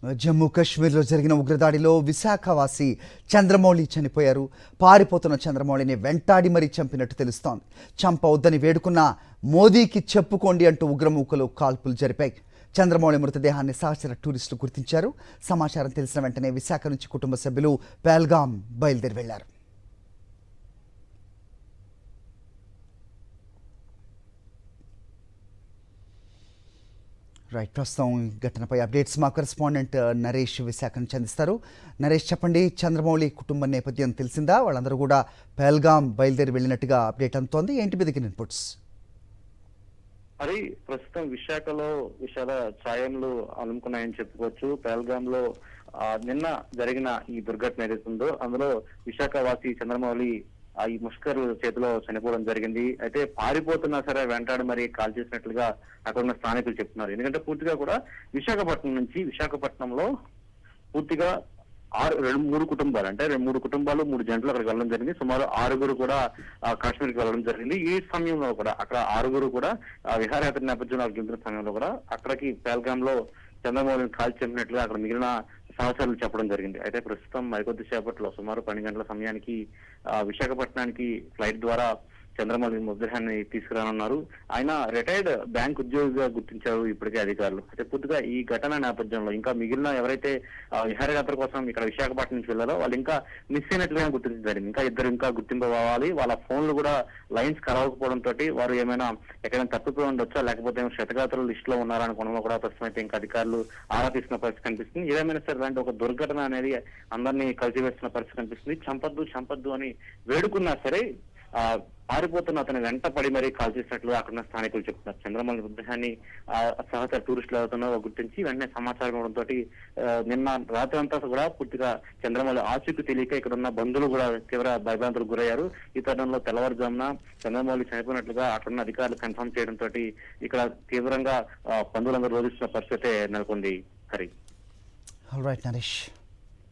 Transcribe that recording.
జమ్మూ కాశ్మీర్లో జరిగిన ఉగ్రదాడిలో విశాఖవాసి చంద్రమౌళి చనిపోయారు. పారిపోతున్న చంద్రమౌళిని వెంటాడి మరీ చంపినట్టు తెలుస్తోంది. చంపవద్దని వేడుకున్న మోదీకి చెప్పుకోండి అంటూ ఉగ్రమూకలు కాల్పులు జరిపాయి. చంద్రమౌళి మృతదేహాన్ని సహచర టూరిస్టులు గుర్తించారు. సమాచారం తెలిసిన వెంటనే విశాఖ నుంచి కుటుంబ సభ్యులు పహల్గాం బయలుదేరి వెళ్లారు. రైట్, ప్రస్తుతం ఘటనపై అప్డేట్స్ మా కరెస్పాండెంట్ నరేష్ విశాఖ నుంచి అందిస్తారు. నరేష్, చెప్పండి, చంద్రమౌళి కుటుంబ నేపథ్యం తెలిసిందా? వాళ్ళందరూ కూడా పహల్గాం బయలుదేరి వెళ్ళినట్టుగా అప్డేట్ అందుతోంది. ఏంటి మీ దగ్గర ఇన్పుట్స్? అది ప్రస్తుతం విశాఖలో విషాద ఛాయలు అలుముకున్నాయని చెప్పుకోవచ్చు. పహల్గామ్ లో నిన్న జరిగిన ఈ దుర్ఘటన ఏదైతుందో అందులో విశాఖ వాసి చంద్రమౌళి ఈ ముష్కర్ చేతిలో చనిపోవడం జరిగింది. అయితే పారిపోతున్నా సరే వెంటాడి మరి కాల్ చేసినట్లుగా అక్కడ ఉన్న స్థానికులు చెప్తున్నారు. ఎందుకంటే పూర్తిగా కూడా విశాఖపట్నంలో పూర్తిగా మూడు కుటుంబాలు, అంటే మూడు కుటుంబాలు 3 జంటలు అక్కడికి వెళ్ళడం జరిగింది. సుమారు 6 కూడా కాశ్మీర్కి వెళ్ళడం జరిగింది. ఈ సమయంలో కూడా అక్కడ 6 కూడా విహారయాత్ర నేపథ్యంలో గెలిచిన సమయంలో కూడా అక్కడికి పహల్గామ్ లో చంద్రమౌళిని కాల్చి చంపినట్లుగా అక్కడ మిగిలిన సహచరులు చెప్పడం జరిగింది. అయితే ప్రస్తుతం మరికొద్ది సేపట్లో సుమారు 12 గంటల సమయానికి విశాఖపట్నానికి ఫ్లైట్ ద్వారా చంద్రమౌళి మృతదేహాన్ని తీసుకురానున్నారు. ఆయన రిటైర్డ్ బ్యాంక్ ఉద్యోగిగా గుర్తించారు ఇప్పటికే అధికారులు. అయితే పూర్తిగా ఈ ఘటన నేపథ్యంలో ఇంకా మిగిలిన ఎవరైతే విహారయాత్ర కోసం ఇక్కడ విశాఖపట్నం నుంచి వెళ్లారో వాళ్ళు ఇంకా మిస్ అయినట్లుగా గుర్తించారు. ఇంకా ఇద్దరు గుర్తింపు అవ్వాలి. వాళ్ళ ఫోన్లు కూడా లైన్స్ కలవకపోవడంతో వారు ఏమైనా ఎక్కడైనా తప్పిపోయి ఉండొచ్చా, లేకపోతే క్షతగాత్రుల లిస్ట్ లో ఉన్నారా అనుకోవడంలో కూడా ప్రస్తుతం అయితే ఇంకా అధికారులు ఆరా తీసిన పరిస్థితి కనిపిస్తుంది. ఏదేమైనా సరే ఇలాంటి ఒక దుర్ఘటన అనేది అందరినీ కలిసివేస్తున్న పరిస్థితి కనిపిస్తుంది. చంపద్దు అని వేడుకున్నా సరే పారిపోతున్న అతని వెంట పడి మరీ కాల్ చేసినట్లుగా అక్కడ స్థానికులు చెప్తున్నారు. చంద్రమౌళి మృతదేహాన్ని సహచర టూరిస్టులు అవుతున్నారో గుర్తించి వెంటనే సమాచారం ఇవ్వడంతో నిన్న రాత్రి అంతా కూడా పూర్తిగా చంద్రమౌళి ఆచూకీ తెలియక ఇక్కడ ఉన్న బంధువులు కూడా తీవ్ర భయభ్రాంతులకు గురయ్యారు. ఈ తరుణంలో తెల్లవారుజామున చంద్రమౌళి చనిపోయినట్లుగా అక్కడున్న అధికారులు కన్ఫర్మ్ చేయడంతో ఇక్కడ తీవ్రంగా బంధువులందరూ రోధిస్తున్న పరిస్థితి నెలకొంది. హరి. All right Naresh.